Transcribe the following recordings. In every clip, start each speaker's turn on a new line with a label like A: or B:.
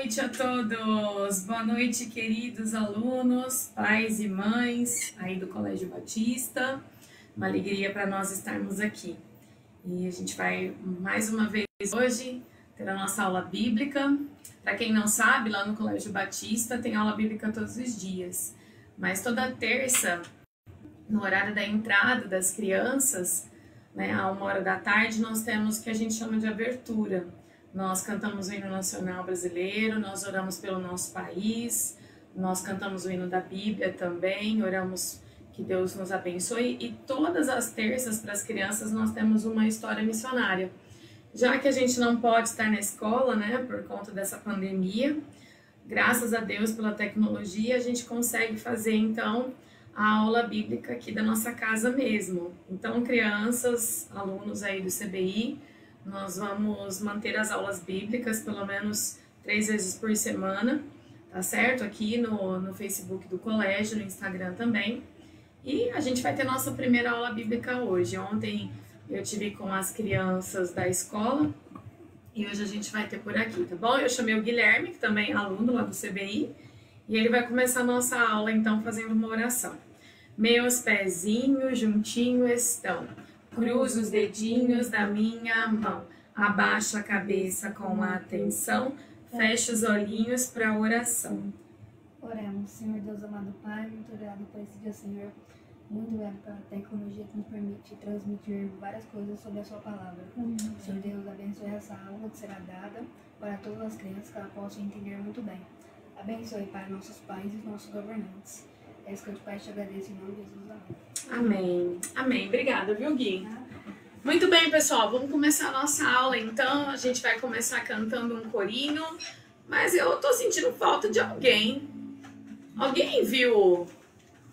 A: noite a todos, boa noite, queridos alunos, pais e mães aí do Colégio Batista. Uma alegria para nós estarmos aqui. E a gente vai mais uma vez hoje ter a nossa aula bíblica. Para quem não sabe, lá no Colégio Batista tem aula bíblica todos os dias, mas toda terça, no horário da entrada das crianças, né, à 1h da tarde, nós temos o que a gente chama de abertura. Nós cantamos o hino nacional brasileiro, nós oramos pelo nosso país, nós cantamos o hino da Bíblia também, oramos que Deus nos abençoe, e todas as terças para as crianças nós temos uma história missionária. Já que a gente não pode estar na escola, né, por conta dessa pandemia, graças a Deus pela tecnologia, a gente consegue fazer então a aula bíblica aqui da nossa casa mesmo. Então, crianças, alunos aí do CBI, nós vamos manter as aulas bíblicas pelo menos 3 vezes por semana, tá certo? Aqui no Facebook do colégio, no Instagram também. E a gente vai ter nossa primeira aula bíblica hoje. Ontem eu tive com as crianças da escola e hoje a gente vai ter por aqui, tá bom? Eu chamei o Guilherme, que também é aluno lá do CBI, e ele vai começar a nossa aula então fazendo uma oração. Meus pezinhos juntinho estão, cruzo os dedinhos da minha mão, abaixo a cabeça com atenção, fecho os olhinhos para a oração.
B: Oremos, Senhor Deus amado Pai, muito obrigado por esse dia, Senhor. Muito obrigado pela tecnologia que nos permite transmitir várias coisas sobre a sua palavra. Senhor Deus, abençoe essa aula que será dada para todas as crianças, que elas possam entender muito bem. Abençoe, Pai, nossos pais e nossos governantes. É isso que eu te peço e te agradeço em nome de Jesus.
A: Amém. Amém. Obrigada, viu, Gui? Muito bem, pessoal. Vamos começar a nossa aula, então. A gente vai começar cantando um corinho. Mas eu tô sentindo falta de alguém. Alguém viu...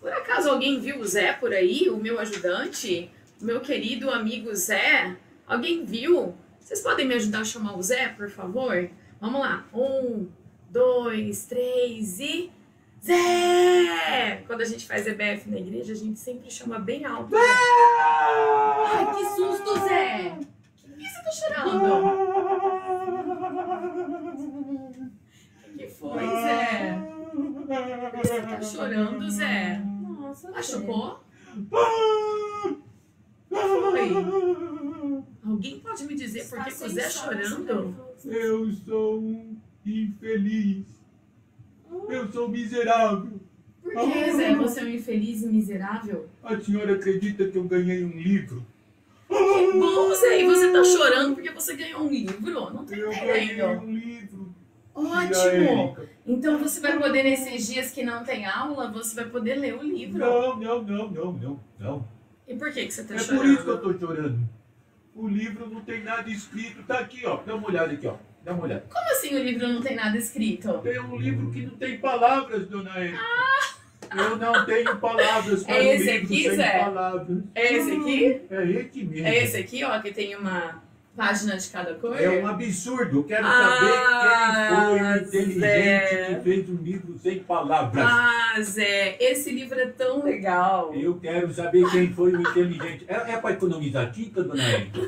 A: Por acaso alguém viu o Zé por aí? O meu ajudante? O meu querido amigo Zé? Alguém viu? Vocês podem me ajudar a chamar o Zé, por favor? Vamos lá. 1, 2, 3 e... Zé! Quando a gente faz EBF na igreja, a gente sempre chama bem alto. Zé! Ai, que susto, Zé! Por que você tá chorando? O que foi, Zé? Por que você tá chorando, Zé?
B: Nossa,
A: machucou? O que foi? Alguém pode me dizer por que o Zé chorando?
C: Eu sou um infeliz. Eu sou miserável.
A: Por que, Zé? Você é um infeliz e miserável?
C: A senhora acredita que eu ganhei um livro?
A: Que bom, Zé! E você tá chorando porque você ganhou um livro? Não tô
C: Eu ganhei
A: entendendo.
C: um livro.
A: Ótimo! Então você vai poder, nesses dias que não tem aula, você vai poder ler o livro.
C: Não.
A: E por que você tá
C: É
A: chorando?
C: por isso que eu tô chorando. O livro não tem nada escrito. Tá aqui, ó. Dá uma olhada aqui, ó. Dá uma olhada.
A: Como assim o livro não tem nada escrito?
C: Tem um livro que não tem palavras, dona Érica. Eu não tenho palavras para
A: É
C: um
A: esse
C: livro
A: aqui,
C: sem
A: Zé?
C: palavras.
A: É esse aqui?
C: É esse mesmo.
A: É esse aqui, ó, que tem uma página de cada cor?
C: É um absurdo. Eu quero
A: Ah,
C: saber quem foi o inteligente
A: Zé.
C: que fez um livro sem palavras.
A: Ah, Zé, esse livro é tão legal.
C: Eu quero saber quem foi o inteligente. É para economizar tinta, dona Érica?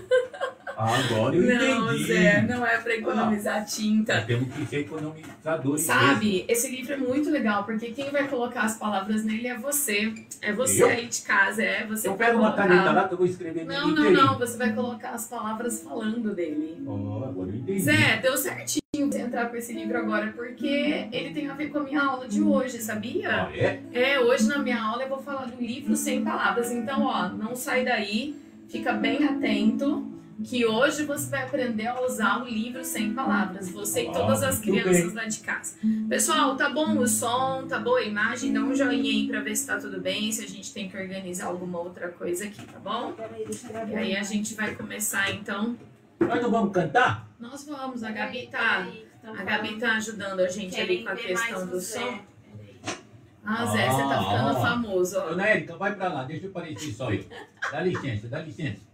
C: Agora eu
A: Não,
C: entendi.
A: Zé, não é pra economizar tinta.
C: Nós temos que ser economizadores.
A: Sabe, esse livro é muito legal, porque quem vai colocar as palavras nele é você. É você
C: Eu?
A: aí de casa, é você
C: Eu
A: que vai
C: pego uma
A: colocar.
C: caneta lá que eu vou escrever nele
A: Não,
C: inteirinho.
A: não, você vai colocar as palavras falando dele.
C: Oh, agora eu entendi.
A: Zé, deu certinho você entrar com esse livro agora, porque ele tem a ver com a minha aula de hoje, sabia?
C: Ah, é?
A: É, hoje na minha aula eu vou falar do livro sem palavras. Então, ó, não sai daí, fica bem atento, que hoje você vai aprender a usar o livro sem palavras. Você e todas as
C: muito
A: crianças
C: bem.
A: lá de casa. Pessoal, tá bom o som, tá boa a imagem? Dá um joinha aí pra ver se tá tudo bem, se a gente tem que organizar alguma outra coisa aqui, tá bom?
B: Peraí, deixa eu gravar.
A: E aí a gente vai começar então.
C: Nós não vamos cantar?
A: Nós vamos, a Gabi tá ajudando a gente ali com a questão do som. Ah, Zé, você tá ficando famoso, ó.
C: Dona Érica, vai pra lá, deixa eu aparecer só eu. Dá licença, dá licença.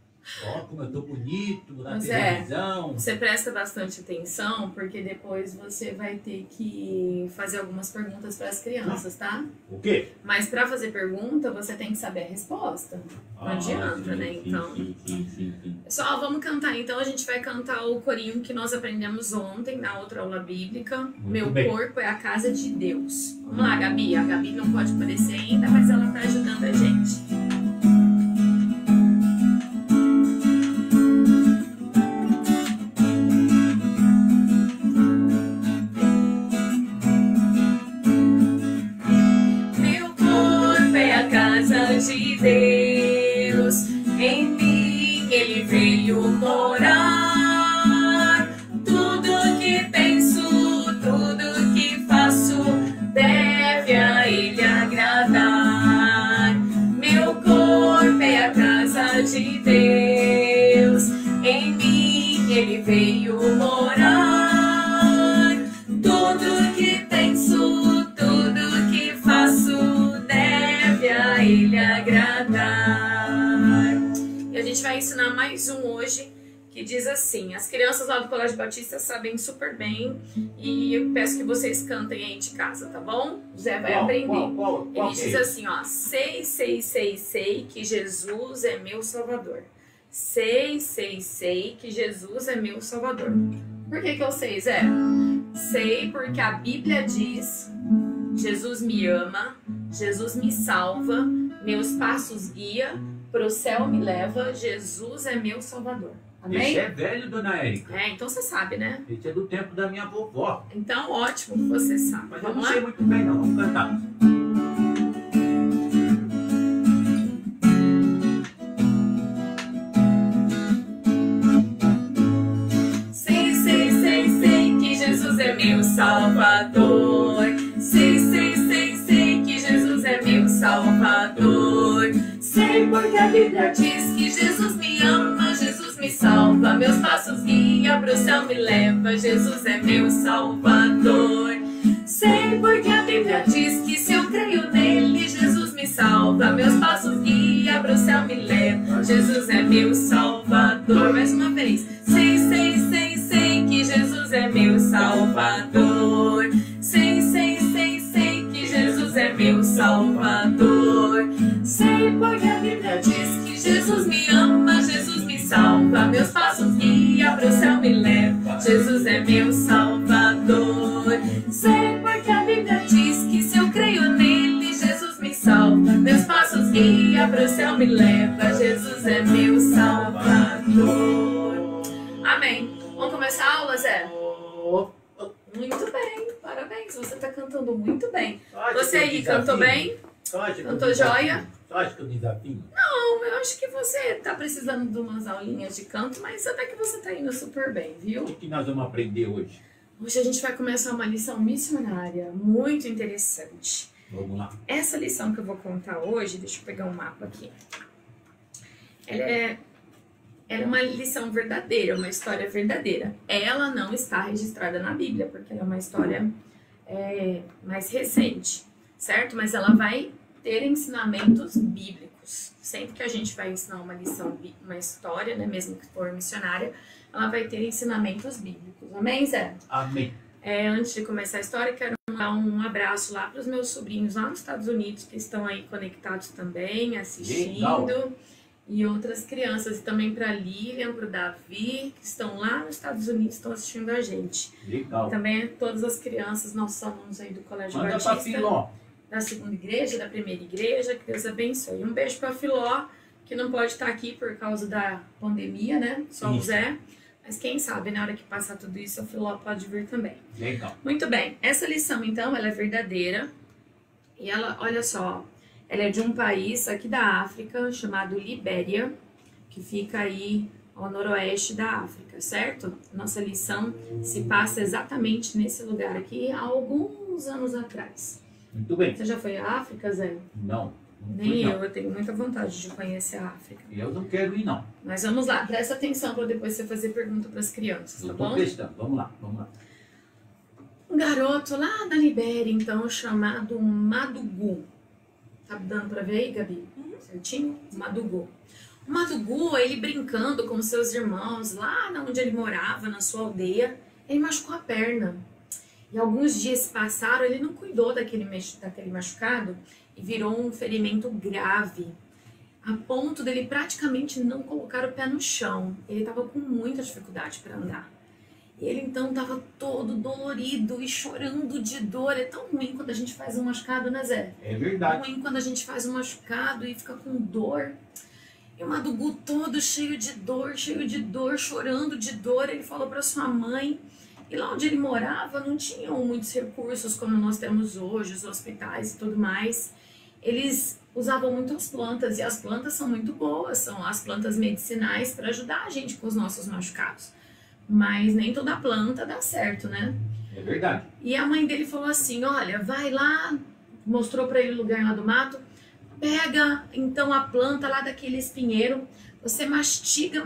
C: Ó, como eu tô bonito na
A: Mas
C: televisão.
A: Você presta bastante atenção, porque depois você vai ter que fazer algumas perguntas para as crianças, tá?
C: O quê?
A: Mas para fazer pergunta, você tem que saber a resposta. Não adianta,
C: sim,
A: né?
C: sim,
A: Então,
C: sim.
A: pessoal, vamos cantar. Então, a gente vai cantar o corinho que nós aprendemos ontem na outra aula bíblica. Meu
C: bem.
A: corpo é a casa de Deus. Vamos lá, Gabi. A Gabi não pode aparecer ainda, mas ela tá ajudando a gente. De Deus, em mim Ele veio morar. Tudo que penso, tudo que faço, deve a Ele agradar. Meu corpo é a casa de Deus, em mim Ele veio morar. Tudo que penso, tudo que faço, a Ele agradar. E a gente vai ensinar mais um hoje que diz assim: as crianças lá do Colégio Batista sabem super bem e eu peço que vocês cantem aí de casa, tá bom? Zé vai aprender.
C: Qual
A: Ele diz assim, ó: sei que Jesus é meu Salvador. Sei que Jesus é meu Salvador. Por que eu sei, Zé? Sei porque a Bíblia diz: Jesus me ama, Jesus me salva, meus passos guia, pro céu me leva, Jesus é meu Salvador. Amém?
C: Esse é velho, dona Érica.
A: Então você sabe, né?
C: Esse é do tempo da minha vovó.
A: Então, ótimo que você sabe.
C: Mas
A: Vamos
C: eu não
A: lá?
C: sei muito bem não, vamos cantar.
A: Sei que Jesus é meu Salvador. Sei que Jesus é meu Salvador. Sei porque a Bíblia diz que Jesus me ama, Jesus me salva, meus passos guia, pro céu me leva, Jesus é meu Salvador. Sei porque a Bíblia diz que se eu creio nele, Jesus me salva, meus passos guia, pro céu me leva, Jesus é meu Salvador. Mais uma vez. Sei que Jesus é meu Salvador. Sei que Jesus é meu Salvador. Sei porque a Bíblia diz que Jesus me ama, Jesus me salva, meus passos guia, pro céu me leva, Jesus é meu Salvador. Sei porque a Bíblia diz que se eu creio nele, Jesus me salva, meus passos guia, pro céu me leva, Jesus é meu Salvador. Amém. Vamos começar a aula, Zé? Muito bem, parabéns, você tá cantando muito bem. Você aí cantou bem? Cantou joia?
C: Você acha que eu desafio?
A: Não, eu acho que você tá precisando de umas aulinhas de canto, mas até que você tá indo super bem, viu?
C: O que nós vamos aprender hoje?
A: Hoje a gente vai começar uma lição missionária muito interessante.
C: Vamos lá.
A: Essa lição que eu vou contar hoje, deixa eu pegar um mapa aqui. Ela é uma lição verdadeira, uma história verdadeira. Ela não está registrada na Bíblia, porque ela é uma história mais recente, certo? Mas ela vai ter ensinamentos bíblicos. Sempre que a gente vai ensinar uma lição, uma história, né, mesmo que for missionária, ela vai ter ensinamentos bíblicos. Amém, Zé?
C: Amém.
A: Antes de começar a história, quero mandar um abraço lá para os meus sobrinhos lá nos Estados Unidos, que estão aí conectados também, assistindo.
C: Legal.
A: E outras crianças, e também para a Lilian, para o Davi, que estão lá nos Estados Unidos, estão assistindo a gente.
C: Legal.
A: E também todas as crianças, nossos alunos aí do Colégio
C: Manda
A: Batista,
C: pra Filó.
A: da segunda igreja, da primeira igreja, que Deus abençoe. Um beijo para Filó, que não pode estar aqui por causa da pandemia, né? Só o
C: Isso.
A: Zé. Mas quem sabe, na hora que passar tudo isso, a Filó pode vir também.
C: Legal.
A: Muito bem. Essa lição, então, ela é verdadeira. E ela, olha só, ela é de um país aqui da África, chamado Libéria, que fica aí ao noroeste da África, certo? Nossa lição se passa exatamente nesse lugar aqui, há alguns anos atrás.
C: Muito bem.
A: Você já foi à África, Zé?
C: Não.
A: Nem
C: não.
A: eu tenho muita vontade de conhecer a África.
C: Eu não quero ir, não.
A: Mas vamos lá, presta atenção para depois você fazer pergunta para as crianças, tá
C: Eu tô
A: bom?
C: prestando. Vamos lá, vamos lá.
A: Um garoto lá da Libéria, então, chamado Madugu. Tá dando para ver aí, Gabi? Certinho? Madugu. O Madugu, ele brincando com seus irmãos lá onde ele morava, na sua aldeia, ele machucou a perna. E alguns dias se passaram, ele não cuidou daquele machucado e virou um ferimento grave, a ponto dele praticamente não colocar o pé no chão. Ele estava com muita dificuldade para andar. Ele então estava todo dolorido e chorando de dor. É tão ruim quando a gente faz um machucado, né, Zé?
C: É verdade.
A: É ruim quando a gente faz um machucado e fica com dor. E o Madugu todo cheio de dor, chorando de dor. Ele falou para sua mãe. E lá onde ele morava não tinham muitos recursos como nós temos hoje, os hospitais e tudo mais. Eles usavam muito as plantas, e as plantas são muito boas, são as plantas medicinais para ajudar a gente com os nossos machucados. Mas nem toda planta dá certo, né?
C: É verdade.
A: E a mãe dele falou assim, olha, vai lá, mostrou para ele o lugar lá do mato, pega então a planta lá daquele espinheiro, você mastiga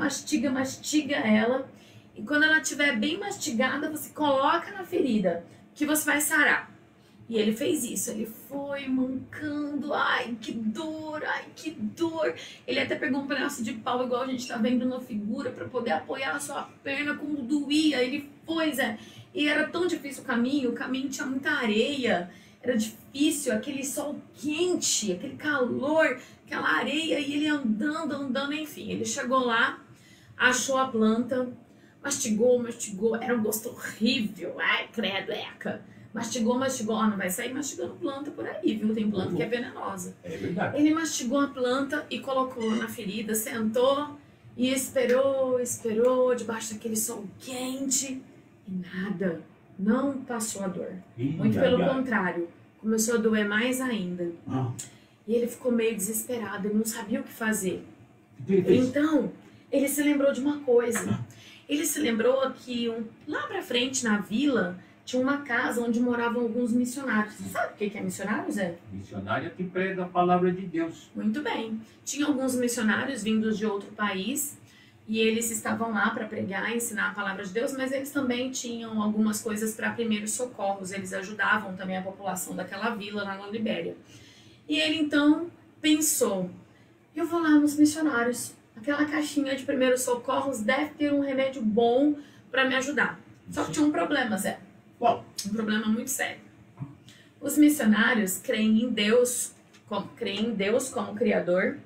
A: ela, e quando ela estiver bem mastigada, você coloca na ferida, que você vai sarar. E ele fez isso, ele foi mancando, ai que dor. Ele até pegou um pedaço de pau, igual a gente tá vendo na figura, para poder apoiar a sua perna como doía. Ele foi, Zé. E era tão difícil o caminho tinha muita areia, era difícil, aquele sol quente, aquele calor, aquela areia, e ele andando, enfim. Ele chegou lá, achou a planta, mastigou, era um gosto horrível, ai credo, eca. Mastigou, não vai sair mastigando planta por aí, viu? Tem planta que é venenosa.
C: É verdade.
A: Ele mastigou a planta e colocou na ferida, sentou e esperou, debaixo daquele sol quente e nada, não passou a dor. Muito pelo contrário, começou a doer mais ainda. E ele ficou meio desesperado, ele não sabia o que fazer. Então, ele se lembrou de uma coisa. Ele se lembrou que lá pra frente, na vila, tinha uma casa onde moravam alguns missionários. Você sabe o que é missionário, Zé?
C: Missionário é que prega a palavra de Deus.
A: Muito bem. Tinha alguns missionários vindos de outro país e eles estavam lá para pregar, ensinar a palavra de Deus, mas eles também tinham algumas coisas para primeiros socorros. Eles ajudavam também a população daquela vila lá na Libéria. E ele então pensou, eu vou lá nos missionários. Aquela caixinha de primeiros socorros deve ter um remédio bom para me ajudar. Só que tinha um problema, Zé.
C: Qual?
A: Um problema muito sério. Os missionários creem em Deus como Criador.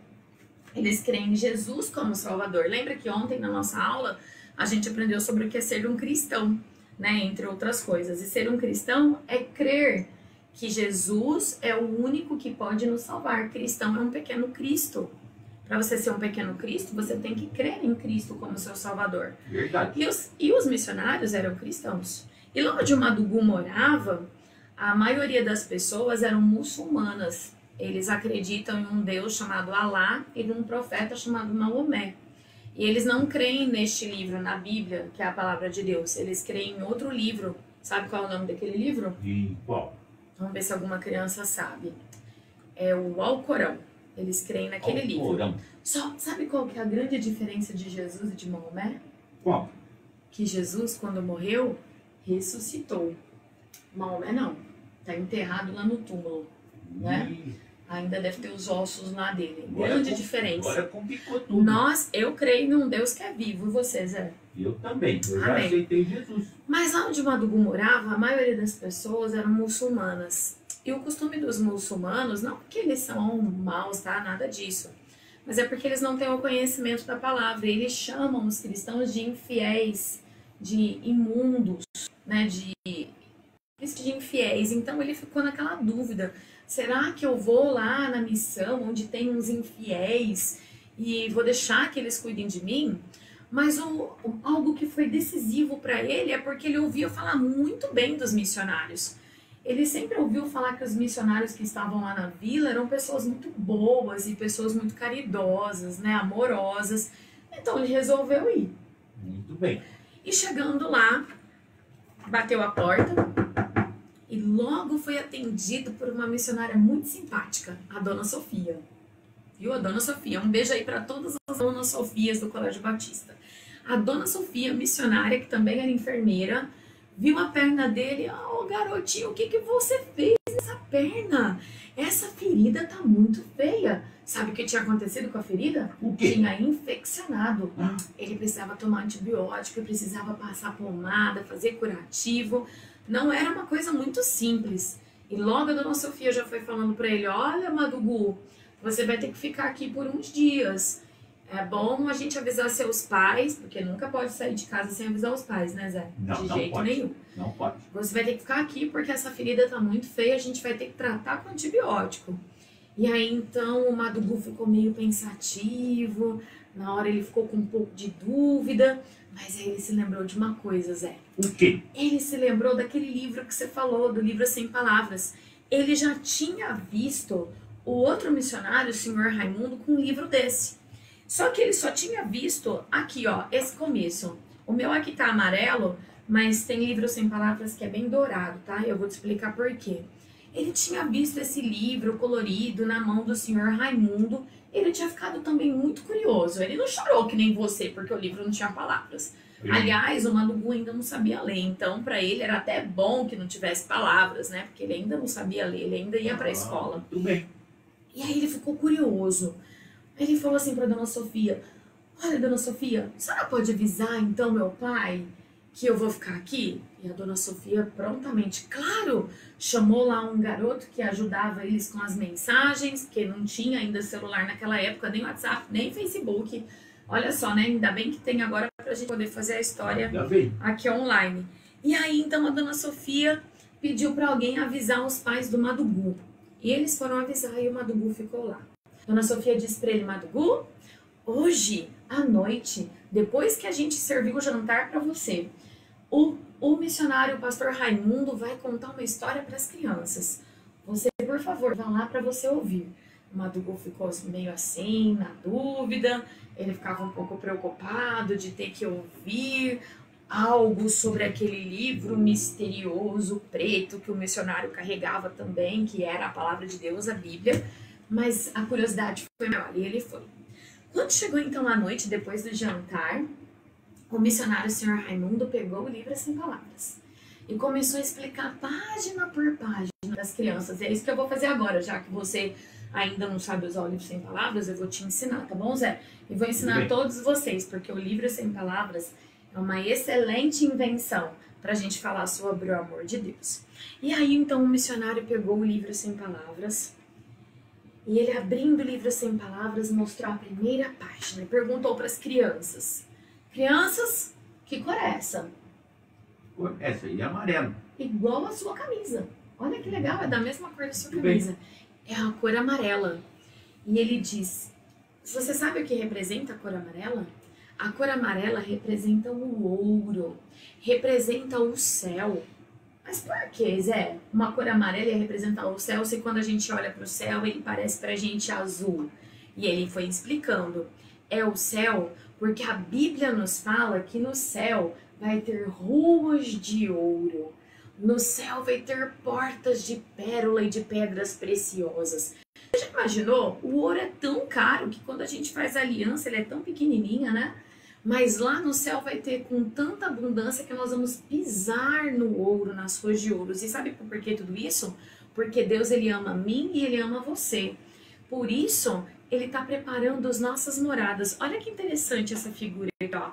A: Eles creem em Jesus como Salvador. Lembra que ontem na nossa aula a gente aprendeu sobre o que é ser um cristão, né? Entre outras coisas. E ser um cristão é crer que Jesus é o único que pode nos salvar. Cristão é um pequeno Cristo. Para você ser um pequeno Cristo, você tem que crer em Cristo como seu Salvador.
C: Verdade.
A: E os missionários eram cristãos. E lá onde o Madugu morava, a maioria das pessoas eram muçulmanas. Eles acreditam em um Deus chamado Alá e em um profeta chamado Maomé. E eles não creem neste livro, na Bíblia, que é a palavra de Deus. Eles creem em outro livro. Sabe qual é o nome daquele livro?
C: E qual?
A: Vamos ver se alguma criança sabe. É o Alcorão. Eles creem naquele livro. Só, sabe qual que é a grande diferença de Jesus e de Maomé?
C: Qual?
A: Que Jesus, quando morreu, ressuscitou. Maomé não. Está enterrado lá no túmulo. Né? Ainda deve ter os ossos lá dele. Grande diferença.
C: Agora complicou tudo.
A: Eu creio num Deus que é vivo. E você, Zé?
C: Eu também. Eu já
A: Amém.
C: aceitei Jesus.
A: Mas lá onde o Madugu morava, a maioria das pessoas eram muçulmanas. E o costume dos muçulmanos, não porque eles são maus, tá? Nada disso. Mas é porque eles não têm o conhecimento da palavra. Eles chamam os cristãos de infiéis, de imundos, né? De infiéis. Então ele ficou naquela dúvida. Será que eu vou lá na missão onde tem uns infiéis e vou deixar que eles cuidem de mim? Mas algo que foi decisivo para ele é porque ele ouvia falar muito bem dos missionários. Ele sempre ouviu falar que os missionários que estavam lá na vila eram pessoas muito boas e pessoas muito caridosas, né, amorosas. Então ele resolveu ir.
C: Muito bem.
A: E chegando lá, bateu a porta e logo foi atendido por uma missionária muito simpática, a Dona Sofia. Viu? A Dona Sofia. Um beijo aí para todas as Donas Sofias do Colégio Batista. A Dona Sofia, missionária, que também era enfermeira, viu a perna dele. Oh, garotinho, o que que você fez nessa perna? Essa ferida tá muito feia. Sabe o que tinha acontecido com a ferida?
C: O quê?
A: Tinha infeccionado. Ele precisava tomar antibiótico, precisava passar pomada, fazer curativo. Não era uma coisa muito simples. E logo a dona Sofia já foi falando para ele: olha, Madugu, você vai ter que ficar aqui por uns dias. É bom a gente avisar seus pais, porque nunca pode sair de casa sem avisar os pais, né, Zé?
C: Não,
A: de
C: não
A: jeito
C: pode.
A: nenhum.
C: Não pode.
A: Você vai ter que ficar aqui porque essa ferida tá muito feia, a gente vai ter que tratar com antibiótico. E aí então o Madugu ficou meio pensativo, na hora ele ficou com um pouco de dúvida, mas aí ele se lembrou de uma coisa, Zé.
C: O quê?
A: Ele se lembrou daquele livro que você falou, do livro Sem Palavras. Ele já tinha visto o outro missionário, o senhor Raimundo, com um livro desse. Só que ele só tinha visto aqui, ó, esse começo. O meu aqui tá amarelo, mas tem livro Sem Palavras que é bem dourado, tá? Eu vou te explicar por quê. Ele tinha visto esse livro colorido na mão do senhor Raimundo. Ele tinha ficado também muito curioso. Ele não chorou que nem você, porque o livro não tinha palavras. Aliás, o Madugu ainda não sabia ler, então para ele era até bom que não tivesse palavras, né? Porque ele ainda não sabia ler, ele ainda ia para a escola.
C: Tudo bem.
A: E aí ele ficou curioso. Ele falou assim para dona Sofia: olha, dona Sofia, a senhora pode avisar então meu pai que eu vou ficar aqui? E a dona Sofia prontamente, claro, chamou lá um garoto que ajudava eles com as mensagens, porque não tinha ainda celular naquela época, nem WhatsApp, nem Facebook. Olha só, né? Ainda bem que tem agora pra gente poder fazer a história aqui online. E aí, então, a dona Sofia pediu para alguém avisar os pais do Madugu. E eles foram avisar e o Madugu ficou lá. Dona Sofia disse para ele: Madugu, hoje à noite, depois que a gente serviu o jantar para você, o missionário, o pastor Raimundo, vai contar uma história para as crianças. Você, por favor, vá lá para você ouvir. O Madugu ficou meio assim, na dúvida. Ele ficava um pouco preocupado de ter que ouvir algo sobre aquele livro misterioso, preto, que o missionário carregava também, que era a palavra de Deus, a Bíblia. Mas a curiosidade foi maior e ele foi. Quando chegou então a noite, depois do jantar, o missionário, o senhor Raimundo, pegou o livro Sem Palavras e começou a explicar página por página das crianças. E é isso que eu vou fazer agora, já que você ainda não sabe usar o livro Sem Palavras, eu vou te ensinar, tá bom, Zé? E vou ensinar a todos vocês, porque o livro Sem Palavras é uma excelente invenção para a gente falar sobre o amor de Deus. E aí, então, o missionário pegou o livro Sem Palavras e ele, abrindo o livro Sem Palavras, mostrou a primeira página e perguntou para as crianças: crianças, que cor é essa?
C: Essa aí é amarelo.
A: Igual a sua camisa. Olha que legal, é da mesma cor da sua camisa. É a cor amarela. E ele diz: você sabe o que representa a cor amarela? A cor amarela representa o ouro, representa o céu. Mas por que, Zé? Uma cor amarela ia representar o céu, se quando a gente olha para o céu ele parece pra gente azul? E ele foi explicando: é o céu porque a Bíblia nos fala que no céu vai ter ruas de ouro. No céu vai ter portas de pérola e de pedras preciosas. Você já imaginou? O ouro é tão caro que quando a gente faz aliança, ele é tão pequenininha, né? Mas lá no céu vai ter com tanta abundância que nós vamos pisar no ouro, nas ruas de ouro. E sabe por que tudo isso? Porque Deus, ele ama a mim e ele ama você. Por isso, ele está preparando as nossas moradas. Olha que interessante essa figura aqui, ó.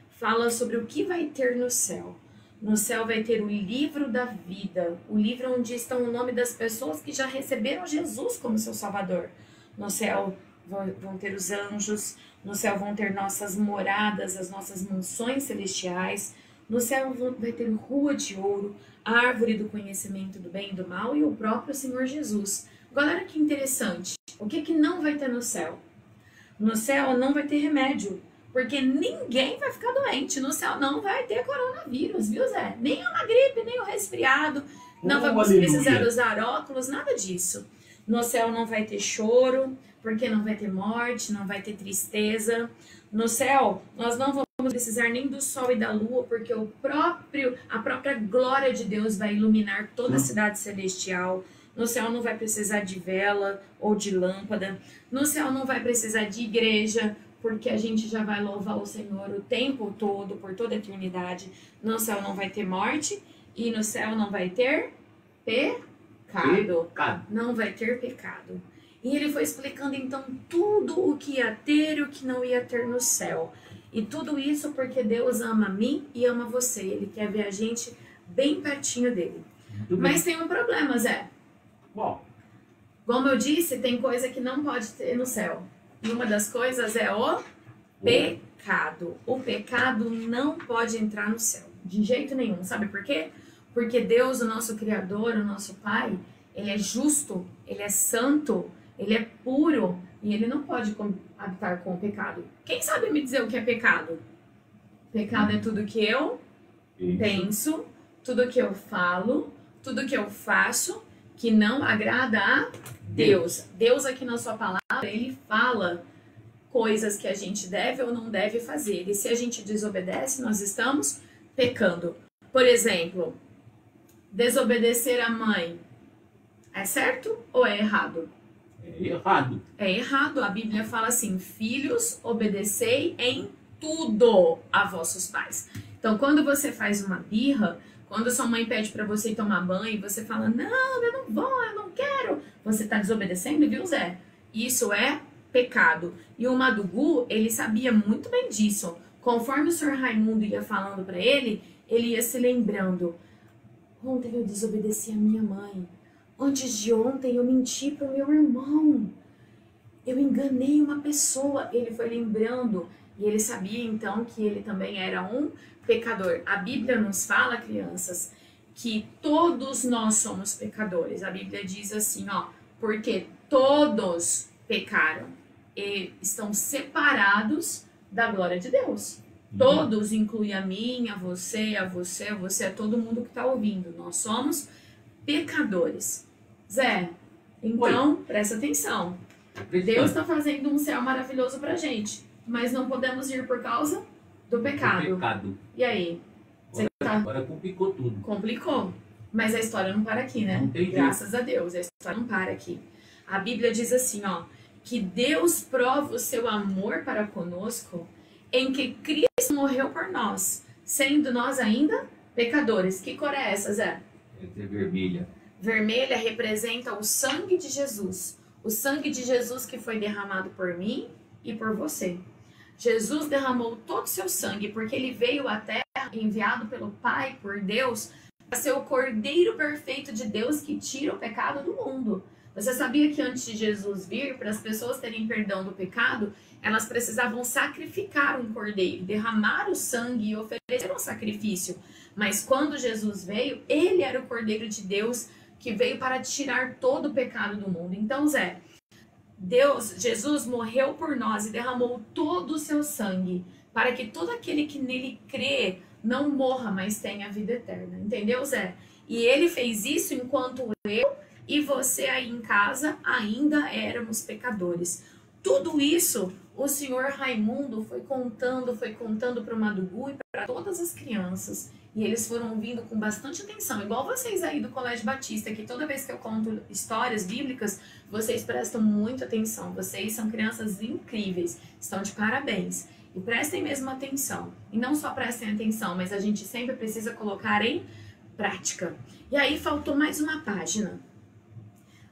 A: Fala sobre o que vai ter no céu. No céu vai ter o livro da vida, o livro onde estão o nome das pessoas que já receberam Jesus como seu Salvador. No céu vão ter os anjos, no céu vão ter nossas moradas, as nossas mansões celestiais. No céu vai ter rua de ouro, árvore do conhecimento do bem e do mal e o próprio Senhor Jesus. Agora, olha que interessante. O que não vai ter no céu? No céu não vai ter remédio. Porque ninguém vai ficar doente. No céu não vai ter coronavírus, viu, Zé? Nem uma gripe, nem um resfriado. Não vamos precisar usar óculos, nada disso. No céu não vai ter choro, porque não vai ter morte, não vai ter tristeza. No céu, nós não vamos precisar nem do sol e da lua, porque a própria glória de Deus vai iluminar toda a cidade celestial. No céu não vai precisar de vela ou de lâmpada. No céu não vai precisar de igreja, porque a gente já vai louvar o Senhor o tempo todo, por toda a eternidade. No céu não vai ter morte E no céu não vai ter pecado. Não vai ter pecado. E ele foi explicando então tudo o que ia ter e o que não ia ter no céu. E tudo isso porque Deus ama a mim e ama você. Ele quer ver a gente bem pertinho dele. Mas tem um problema, Zé.
C: Bom,
A: Como eu disse, tem coisa que não pode ter no céu. E uma das coisas é o pecado. O pecado não pode entrar no céu. De jeito nenhum. Sabe por quê? Porque Deus, o nosso Criador, o nosso Pai, Ele é justo, Ele é santo, Ele é puro e Ele não pode habitar com o pecado. Quem sabe me dizer o que é pecado? Pecado é tudo que eu penso, tudo que eu falo, tudo que eu faço que não agrada a Deus. Deus aqui na sua palavra, Ele fala coisas que a gente deve ou não deve fazer. E se a gente desobedece, nós estamos pecando. Por exemplo, desobedecer a mãe é certo ou é errado?
C: é errado.
A: É errado. A Bíblia fala assim: filhos, obedecei em tudo a vossos pais. Então, quando você faz uma birra, quando sua mãe pede para você ir tomar banho e você fala, não, eu não vou, eu não quero, você está desobedecendo, viu, Zé? Isso é pecado. E o Madugu, ele sabia muito bem disso. Conforme o senhor Raimundo ia falando para ele ia se lembrando. Ontem eu desobedeci a minha mãe. Antes de ontem eu menti para o meu irmão. Eu enganei uma pessoa. Ele foi lembrando e ele sabia então que ele também era um pecador. A Bíblia nos fala, crianças, que todos nós somos pecadores. A Bíblia diz assim, ó, porque todos pecaram e estão separados da glória de Deus. Todos, inclui a mim, a você, a todo mundo que está ouvindo. Nós somos pecadores. Zé, então, presta atenção. Deus está fazendo um céu maravilhoso pra gente, mas não podemos ir por causa do pecado. E aí?
C: Agora complicou tudo.
A: Complicou. Mas a história não para aqui, né? Graças a Deus, a história não para aqui. A Bíblia diz assim, ó, que Deus prova o seu amor para conosco em que Cristo morreu por nós, sendo nós ainda pecadores. Que cor é essa, Zé?
C: Essa é vermelha.
A: Vermelha representa o sangue de Jesus. O sangue de Jesus que foi derramado por mim e por você. Jesus derramou todo o seu sangue porque ele veio à terra enviado pelo Pai, por Deus, para ser o Cordeiro perfeito de Deus que tira o pecado do mundo. Você sabia que antes de Jesus vir, para as pessoas terem perdão do pecado, elas precisavam sacrificar um cordeiro, derramar o sangue e oferecer um sacrifício. Mas quando Jesus veio, ele era o Cordeiro de Deus que veio para tirar todo o pecado do mundo. Então, Zé, Jesus morreu por nós e derramou todo o seu sangue para que todo aquele que nele crê não morra, mas tenha a vida eterna. Entendeu, Zé? E ele fez isso enquanto eu e você aí em casa ainda éramos pecadores. Tudo isso o senhor Raimundo foi contando para o Madugu e para todas as crianças. E eles foram ouvindo com bastante atenção, igual vocês aí do Colégio Batista, que toda vez que eu conto histórias bíblicas, vocês prestam muita atenção. Vocês são crianças incríveis, estão de parabéns. E prestem mesmo atenção. E não só prestem atenção, mas a gente sempre precisa colocar em prática. E aí faltou mais uma página.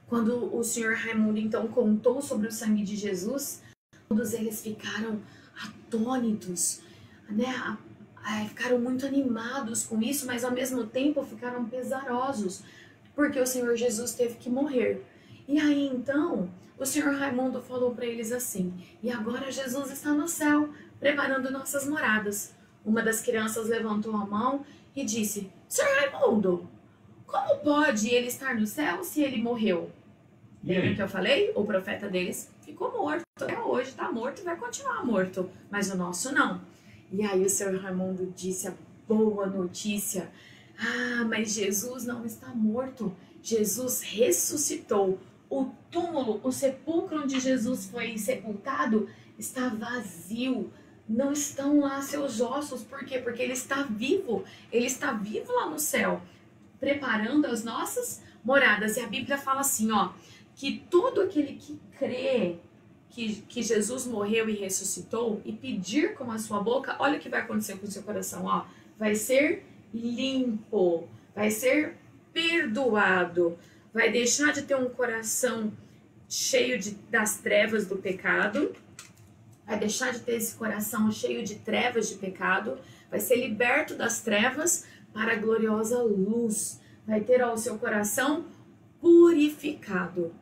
A: Quando o senhor Raimundo então contou sobre o sangue de Jesus, todos eles ficaram atônitos, né? Ficaram muito animados com isso, mas ao mesmo tempo ficaram pesarosos, porque o Senhor Jesus teve que morrer. E aí então, o Senhor Raimundo falou para eles assim, e agora Jesus está no céu, preparando nossas moradas. Uma das crianças levantou a mão e disse, Senhor Raimundo, como pode ele estar no céu se ele morreu? Lembra que eu falei? O profeta deles ficou morto, até hoje está morto e vai continuar morto, mas o nosso não. E aí o senhor Raimundo disse a boa notícia. Ah, mas Jesus não está morto. Jesus ressuscitou. O túmulo, o sepulcro onde Jesus foi sepultado está vazio. Não estão lá seus ossos. Por quê? Porque ele está vivo. Ele está vivo lá no céu, preparando as nossas moradas. E a Bíblia fala assim, ó, que todo aquele que crê que Jesus morreu e ressuscitou e pedir com a sua boca, olha o que vai acontecer com o seu coração, ó, vai ser limpo, vai ser perdoado, vai deixar de ter um coração cheio das trevas do pecado, vai deixar de ter esse coração cheio de trevas de pecado, vai ser liberto das trevas para a gloriosa luz, vai ter o seu coração purificado.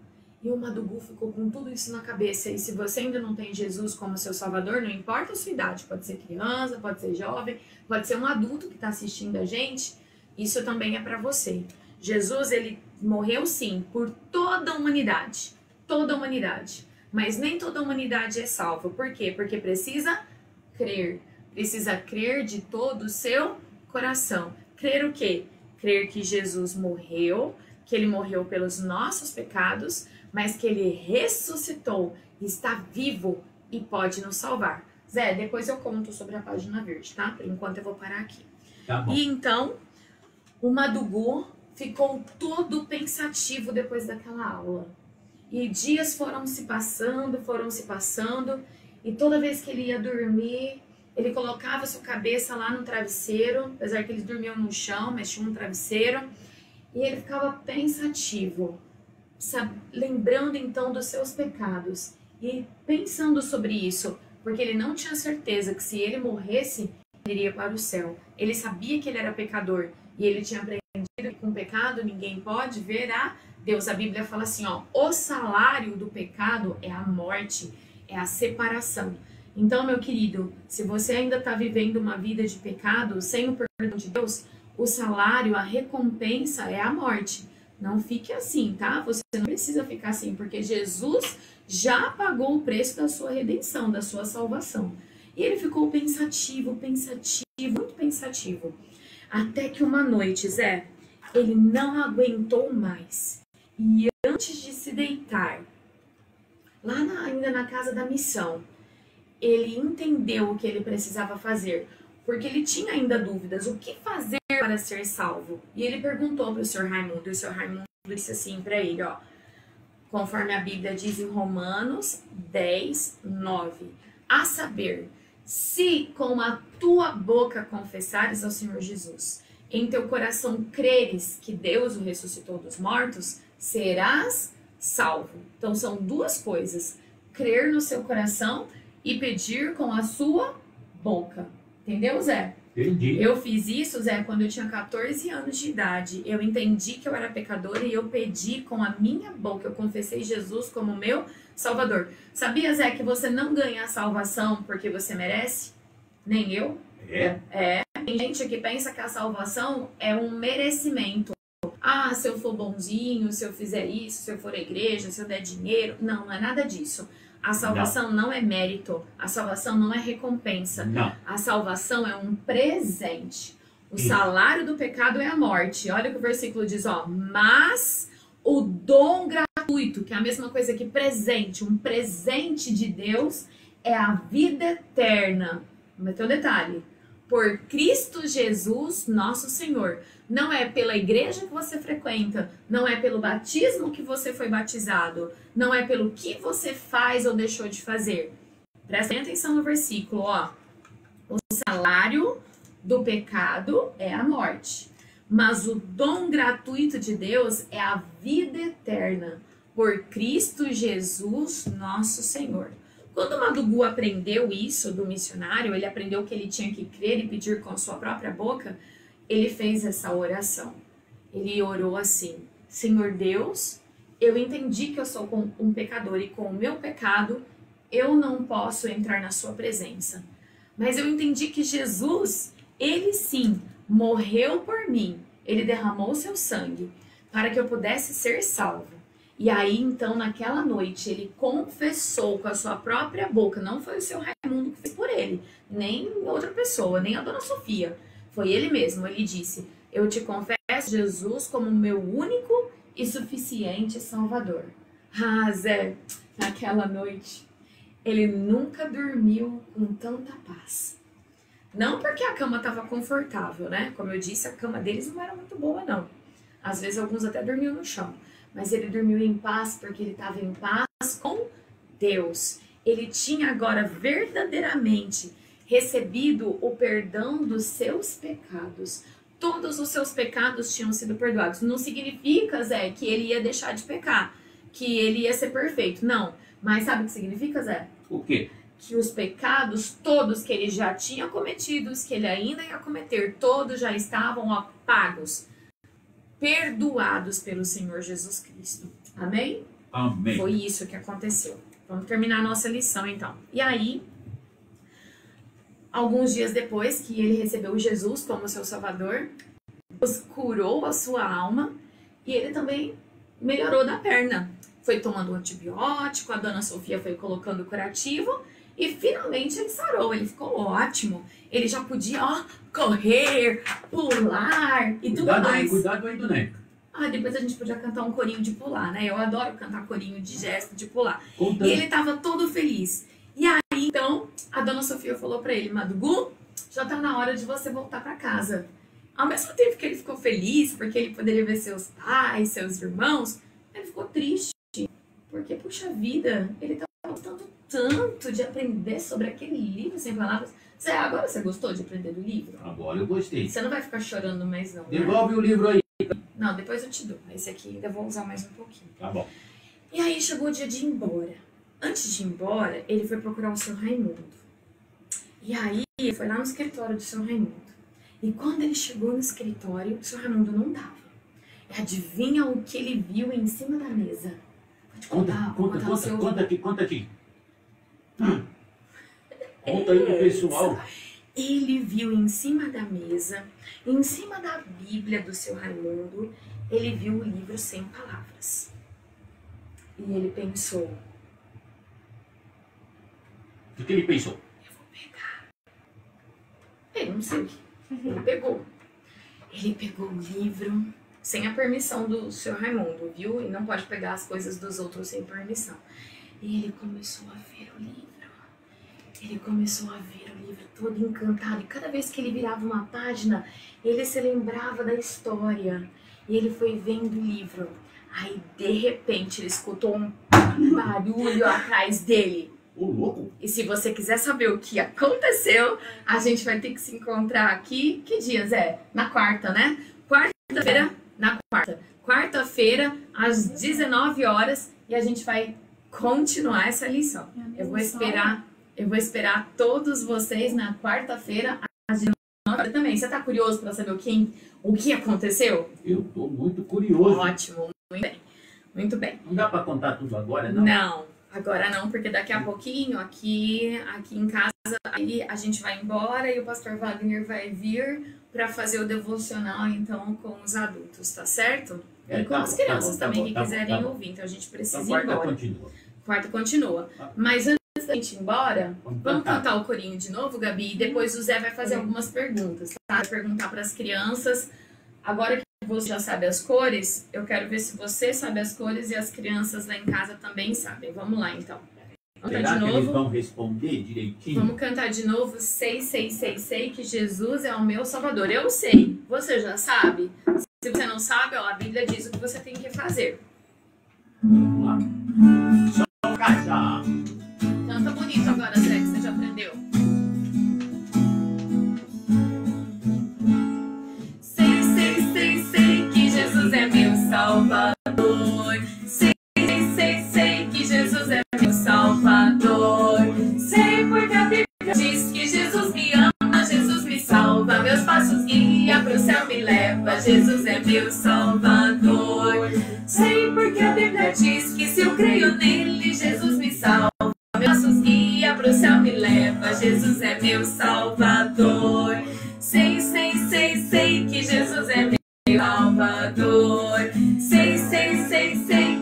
A: E o Madugu ficou com tudo isso na cabeça. E se você ainda não tem Jesus como seu Salvador, não importa a sua idade, pode ser criança, pode ser jovem, pode ser um adulto que está assistindo a gente, isso também é para você. Jesus, ele morreu sim por toda a humanidade, mas nem toda a humanidade é salva. Por quê? Porque precisa crer de todo o seu coração. Crer o quê? Crer que Jesus morreu, que ele morreu pelos nossos pecados, mas que ele ressuscitou, está vivo e pode nos salvar. Zé, depois eu conto sobre a página verde, tá? Por enquanto eu vou parar aqui.
C: Tá bom.
A: E então, o Madugu ficou todo pensativo depois daquela aula. E dias foram se passando, e toda vez que ele ia dormir, ele colocava sua cabeça lá no travesseiro, apesar que eles dormiam no chão, mas tinha um travesseiro, e ele ficava pensativo, lembrando então dos seus pecados e pensando sobre isso, porque ele não tinha certeza que se ele morresse, ele iria para o céu. Ele sabia que ele era pecador e ele tinha aprendido que com pecado ninguém pode ver a Deus. A Bíblia fala assim, ó, o salário do pecado é a morte, é a separação. Então, meu querido, se você ainda está vivendo uma vida de pecado sem o perdão de Deus, o salário, a recompensa é a morte. Não fique assim, tá? Você não precisa ficar assim, porque Jesus já pagou o preço da sua redenção, da sua salvação. E ele ficou pensativo, muito pensativo. Até que uma noite, Zé, ele não aguentou mais. E antes de se deitar, lá ainda na casa da missão, ele entendeu o que ele precisava fazer. Porque ele tinha ainda dúvidas, o que fazer para ser salvo? E ele perguntou para o Sr. Raimundo, e o Sr. Raimundo disse assim para ele, ó, conforme a Bíblia diz em Romanos 10, 9, a saber, se com a tua boca confessares ao Senhor Jesus, em teu coração creres que Deus o ressuscitou dos mortos, serás salvo. Então são duas coisas, crer no seu coração e pedir com a sua boca. Entendeu, Zé?
C: Entendi.
A: Eu fiz isso, Zé, quando eu tinha 14 anos de idade. Eu entendi que eu era pecadora e eu pedi com a minha boca. Eu confessei Jesus como meu Salvador. Sabia, Zé, que você não ganha a salvação porque você merece? Nem eu.
C: É?
A: Tem gente que pensa que a salvação é um merecimento. Ah, se eu for bonzinho, se eu fizer isso, se eu for à igreja, se eu der dinheiro. Não, não é nada disso. A salvação não é mérito, a salvação não é recompensa.
C: Não.
A: A salvação é um presente. O salário do pecado é a morte. Olha o que o versículo diz, ó. Mas o dom gratuito, que é a mesma coisa que presente, um presente de Deus, é a vida eterna. Mas tem um detalhe. Por Cristo Jesus, nosso Senhor. Não é pela igreja que você frequenta, não é pelo batismo que você foi batizado, não é pelo que você faz ou deixou de fazer. Presta atenção no versículo, ó. O salário do pecado é a morte, mas o dom gratuito de Deus é a vida eterna, por Cristo Jesus, nosso Senhor. Quando o Madugu aprendeu isso do missionário, ele aprendeu que ele tinha que crer e pedir com a sua própria boca, ele fez essa oração. Ele orou assim, Senhor Deus, eu entendi que eu sou um pecador e com o meu pecado eu não posso entrar na sua presença. Mas eu entendi que Jesus, ele sim, morreu por mim. Ele derramou o seu sangue para que eu pudesse ser salvo. E aí, então, naquela noite, ele confessou com a sua própria boca, não foi o seu Raimundo que fez por ele, nem outra pessoa, nem a dona Sofia, foi ele mesmo. Ele disse, eu te confesso, Jesus, como meu único e suficiente Salvador. Ah, Zé, naquela noite, ele nunca dormiu com tanta paz. Não porque a cama estava confortável, né? Como eu disse, a cama deles não era muito boa, não. Às vezes, alguns até dormiam no chão. Mas ele dormiu em paz porque ele estava em paz com Deus. Ele tinha agora verdadeiramente recebido o perdão dos seus pecados. todos os seus pecados tinham sido perdoados. Não significa, Zé, que ele ia deixar de pecar, que ele ia ser perfeito. Não. Mas sabe o que significa, Zé?
C: O quê?
A: Que os pecados todos que ele já tinha cometido, que ele ainda ia cometer, todos já estavam apagos, perdoados pelo Senhor Jesus Cristo. Amém?
C: Amém.
A: Foi isso que aconteceu. Vamos terminar a nossa lição, então. E aí, alguns dias depois que ele recebeu Jesus como seu Salvador, Deus curou a sua alma e ele também melhorou da perna. Foi tomando um antibiótico, a dona Sofia foi colocando curativo e finalmente ele sarou, ele ficou ótimo. Ele já podia, correr, pular e tudo mais.
C: Cuidado aí, dona Érica.
A: Depois a gente podia cantar um corinho de pular, né? Eu adoro cantar corinho de gesto, de pular.
C: Conta.
A: E ele tava todo feliz. E aí, então, a dona Sofia falou pra ele, Madugu, já tá na hora de você voltar pra casa. Ao mesmo tempo que ele ficou feliz, porque ele poderia ver seus pais, seus irmãos, ele ficou triste. Porque, puxa vida, ele tava gostando tanto de aprender sobre aquele livro sem palavras. Zé, agora você gostou de aprender do livro?
C: Agora eu gostei.
A: Você não vai ficar chorando mais não, né?
C: Devolve o livro aí.
A: Não, depois eu te dou. Esse aqui ainda vou usar mais um pouquinho.
C: Tá bom.
A: E aí chegou o dia de ir embora. Antes de ir embora, ele foi procurar o seu Raimundo. E aí, ele foi lá no escritório do seu Raimundo. E quando ele chegou no escritório, o seu Raimundo não tava. E adivinha o que ele viu em cima da mesa? Vou te
C: Conta aqui. Conta aí pro pessoal.
A: Ele viu em cima da mesa, em cima da Bíblia do seu Raimundo, ele viu o livro Sem Palavras. E ele pensou...
C: O que ele pensou?
A: Eu vou pegar. Ele não sei. Ele pegou. Ele pegou o livro sem a permissão do seu Raimundo, viu? E não pode pegar as coisas dos outros sem permissão. E ele começou a ver o livro. Ele começou a ver o livro todo encantado. E cada vez que ele virava uma página, ele se lembrava da história. E ele foi vendo o livro. Aí, de repente, ele escutou um barulho atrás dele.
C: Ô, louco!
A: E se você quiser saber o que aconteceu, a gente vai ter que se encontrar aqui. Que dias é? Na quarta, né? Quarta-feira, na quarta. Quarta-feira, às 19 horas. E a gente vai continuar essa lição. Eu vou esperar todos vocês na quarta-feira, às 19 horas também. Você tá curioso para saber o que aconteceu?
C: Eu tô muito curioso.
A: Ótimo, muito bem. Muito bem.
C: Não dá para contar tudo agora, não?
A: Não, agora não, porque daqui a pouquinho, aqui em casa, aí a gente vai embora e o pastor Wagner vai vir para fazer o devocional, então, com os adultos, tá certo? E com as crianças também, que quiserem ouvir. Então, a gente precisa ir embora. Quarta continua. Mas antes da gente ir embora, vamos cantar o corinho de novo, Gabi? E depois o Zé vai fazer algumas perguntas, tá? Vai perguntar para as crianças. Agora que você já sabe as cores, eu quero ver se você sabe as cores e as crianças lá em casa também sabem. Vamos lá, então. Vamos cantar de novo.
C: Eles vão responder direitinho?
A: Vamos cantar de novo. Sei que Jesus é o meu Salvador. Eu sei. Você já sabe? Se você não sabe, a Bíblia diz o que você tem que fazer.
C: Vamos lá. Só casa.
A: Canta bonito agora, Zé, que você já aprendeu. Sei que Jesus é meu Salvador. Sei que Jesus é meu Salvador. Sei porque a Bíblia diz que Jesus me ama, Jesus me salva, meus passos guia, pro céu me leva, Jesus é meu Salvador. Sei porque a Bíblia diz que se eu creio nele, Jesus me salva, meus passos guia, pro céu me leva, Jesus é meu Salvador. Sei que Jesus é meu Salvador. Sei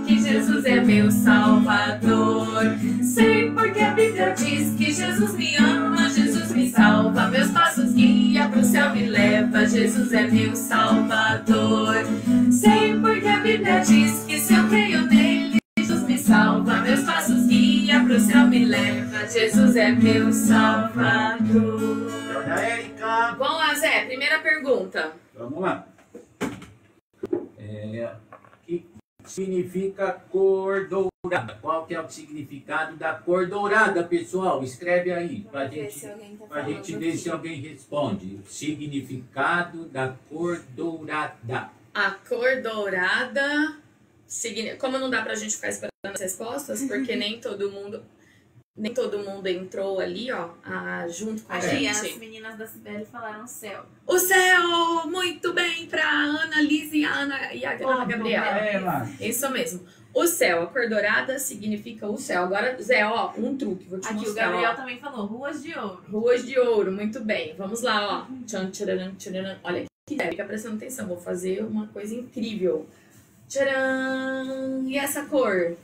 A: que Jesus é meu Salvador. Sei porque a Bíblia diz que Jesus me ama, Jesus me salva, meus passos guia, pro céu me leva, Jesus é meu Salvador. Sei porque a Bíblia diz que se eu creio nele, Jesus me salva, meus passos guia, pro céu me leva, Jesus é meu Salvador.
C: Dona Érica.
A: Vamos lá, Zé, primeira pergunta.
C: Vamos lá. O que significa cor dourada? dourada. Qual que é o significado da cor dourada, pessoal? Escreve aí, para a gente ver se alguém responde. O significado da cor dourada.
A: A cor dourada, como não dá pra gente ficar esperando as respostas, porque nem todo mundo entrou ali, ó, junto com a
D: Aqui,
A: gente.
D: as meninas da Cibele falaram céu.
A: O céu! Muito bem pra Ana Liz e a Ana Gabriela. Isso mesmo. O céu, a cor dourada significa o céu. Agora, Zé, ó, um truque, vou te
D: Aqui
A: mostrar.
D: o Gabriel
A: ó.
D: também falou, ruas de ouro.
A: Ruas de ouro, muito bem. Vamos lá, ó. Tchan, tcharam, tcharam. Olha aqui, Zé, fica prestando atenção. Vou fazer uma coisa incrível. Tcharam! E essa cor?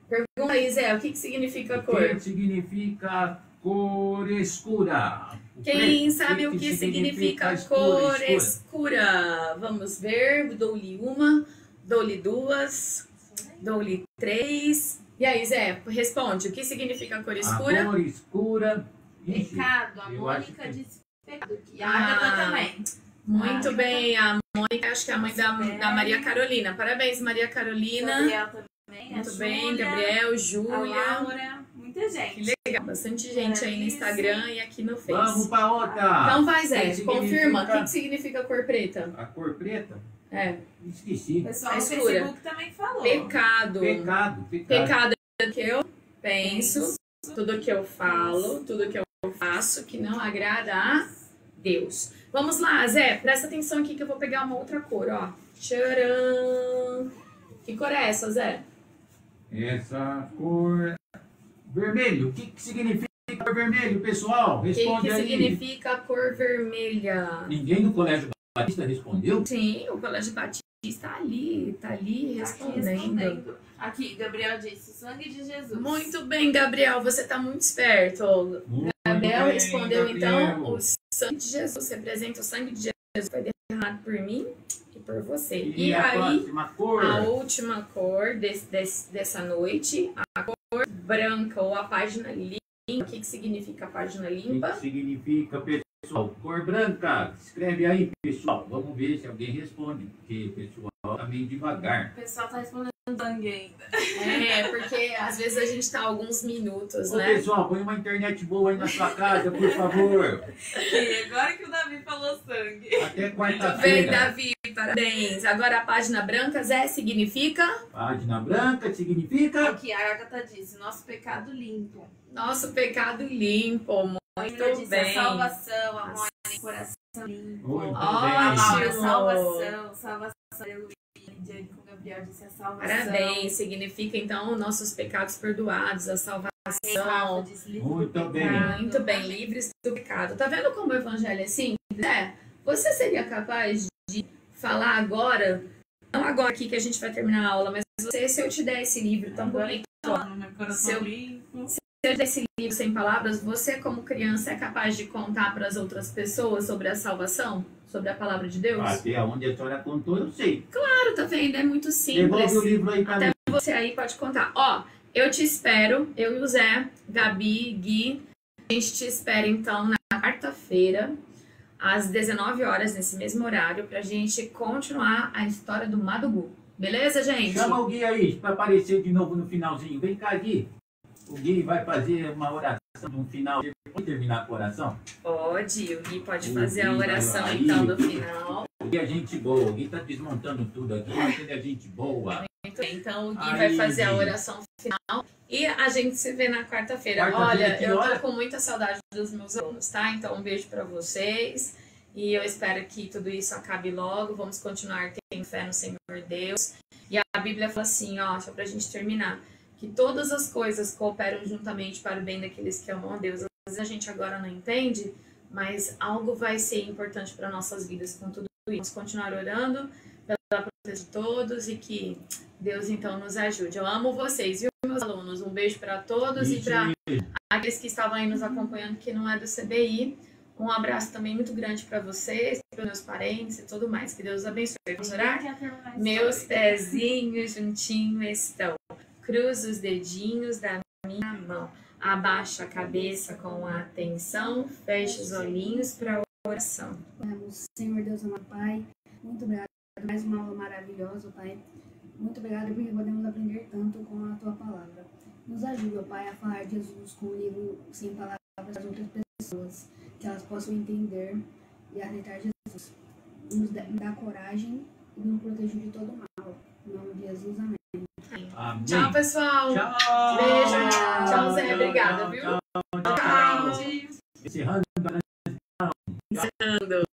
A: Pergunta aí, Zé, o que significa a
C: O
A: cor?
C: que significa cor escura?
A: Quem sabe o que significa cor escura? Vamos ver. Dou-lhe uma, dou-lhe duas, dou-lhe três. E aí, Zé, responde. O que significa cor escura?
C: A cor escura. Ixi,
D: Pecado, a
C: eu acho
D: Mônica
C: que-
D: disse pecado. E a Agatha também.
A: Muito bem, a Mônica, acho que é a mãe da Maria Carolina. Parabéns, Maria Carolina.
D: Gabriel também.
A: Muito
D: a
A: bem,
D: Júlia,
A: Gabriel,
D: a
A: Júlia.
D: Laura, muita gente.
A: Que legal, bastante gente aí no Instagram e aqui no Face.
C: Vamos para outra.
A: Então vai, Zé,
C: Que
A: confirma. O
C: significa-
A: que significa cor preta?
C: A cor preta?
A: É,
C: Esqueci.
D: O pessoal
A: A
D: no
A: escura.
D: Facebook também falou.
A: pecado.
C: Pecado.
A: Pecado é tudo que eu penso, tudo que eu falo, tudo que eu faço que não agrada a Deus. Vamos lá, Zé, presta atenção aqui que eu vou pegar uma outra cor, ó. Tcharam! Que cor é essa, Zé?
C: Essa cor vermelho. O que significa cor vermelho, pessoal?
A: O que,
C: Responde
A: que
C: aí.
A: significa a cor vermelha?
C: Ninguém do Colégio Batista respondeu?
A: Sim, o Colégio Batista tá ali
D: Aqui
A: respondendo.
D: Aqui, Gabriel disse, sangue de Jesus.
A: Muito bem, Gabriel, você tá muito esperto.
C: Muito
A: Gabriel
C: bem,
A: respondeu,
C: Gabriel.
A: então, o sangue de Jesus representa o sangue de Jesus, foi derramado por mim e por você.
C: E a
A: aí,
C: próxima cor?
A: a última cor dessa noite, a cor branca ou a página limpa. O que significa a página
C: O
A: limpa?
C: que significa, pessoal? Cor branca. Escreve aí, pessoal. Vamos ver se alguém responde. Porque o pessoal tá meio devagar.
D: O pessoal tá respondendo sangue ainda.
A: É, porque às vezes a gente tá alguns minutos,
C: Ô,
A: né?
C: pessoal, põe uma internet boa aí na sua casa, por favor.
D: E agora que o Davi falou sangue.
C: Até
A: Muito bem,
C: quarta-feira.
A: Davi, parabéns. Agora a página branca, Zé, significa
C: Página branca significa...
D: Aqui, a Agatha disse, nosso pecado limpo.
A: nosso pecado limpo.
D: A
A: Muito
D: Júlia disse a
A: bem.
D: salvação, a Mônica, coração limpo.
C: Muito
D: A
C: bem.
D: Laura,
A: Ótimo.
D: salvação, aleluia. Diante com o Gabriel disse a salvação.
A: Parabéns, significa então nossos pecados perdoados, a
D: Rafa
A: salvação.
D: disse, livre do
C: Muito bem.
D: pecado.
A: Muito bem, livres do pecado. Tá vendo como o evangelho é simples? Você seria capaz de falar agora, não agora aqui que a gente vai terminar a aula, mas se eu te der esse livro tão
D: Agora
A: bonito,
D: falando, meu coração
A: Seu-
D: limpo.
A: se eu te der esse livro sem palavras, você como criança é capaz de contar para as outras pessoas sobre a salvação? Sobre a palavra de Deus?
C: Até onde a senhora contou, eu sei.
A: Claro, tá vendo? É muito simples.
C: Devolve o livro aí pra
A: Até
C: mim.
A: você aí pode contar. Ó, eu te espero, eu e o Zé, Gabi, Gui. A gente te espera então na quarta-feira, às 19 horas, nesse mesmo horário, pra gente continuar a história do Madugu. Beleza, gente?
C: Chama o Gui aí pra aparecer de novo no finalzinho. Vem cá, Gui. O Gui vai fazer uma oração no final. Pode terminar com a oração?
A: Pode, o Gui pode
C: O
A: fazer a
C: Gui vai
A: oração
C: aí.
A: então no final.
C: O Gui é gente boa. O Gui tá desmontando tudo aqui, mas ele é gente boa.
A: Muito bem, então o Gui
C: Aí,
A: vai fazer a
C: Gui.
A: oração final e a gente se vê na quarta-feira.
C: Quarta-feira,
A: Olha,
C: que
A: eu
C: hora?
A: tô com muita saudade dos meus alunos, tá? Então um beijo pra vocês e eu espero que tudo isso acabe logo. Vamos continuar tendo fé no Senhor Deus. E a Bíblia fala assim, ó, só pra gente terminar, que todas as coisas cooperam juntamente para o bem daqueles que amam a Deus. Às vezes a gente agora não entende, mas algo vai ser importante para nossas vidas com tudo isso. Vamos continuar orando pela proteção de todos e que Deus então nos ajude. Eu amo vocês, viu, meus alunos? Um beijo para todos e para aqueles que estavam aí nos acompanhando que não é do CBI. Um abraço também muito grande para vocês, para meus parentes e tudo mais. Que Deus os abençoe. Vamos orar? Meus pezinhos juntinhos estão. Cruza os dedinhos da minha mão. Abaixa a cabeça com atenção. Feche os olhinhos para a oração.
B: Senhor Deus amado Pai, muito obrigado por mais uma aula maravilhosa, Pai. Muito obrigada porque podemos aprender tanto com a tua palavra. Nos ajuda, Pai, a falar de Jesus com um livro sem palavras para as outras pessoas, que elas possam entender e aceitar Jesus. Nos dá coragem e nos proteger de todo mal. Em nome de Jesus, amém.
C: Amém.
A: Tchau, pessoal.
C: Tchau.
A: Beijo. Tchau, Zé. Obrigada, viu?
C: Tchau.
A: Tchau.
C: Encerrando.
A: Encerrando.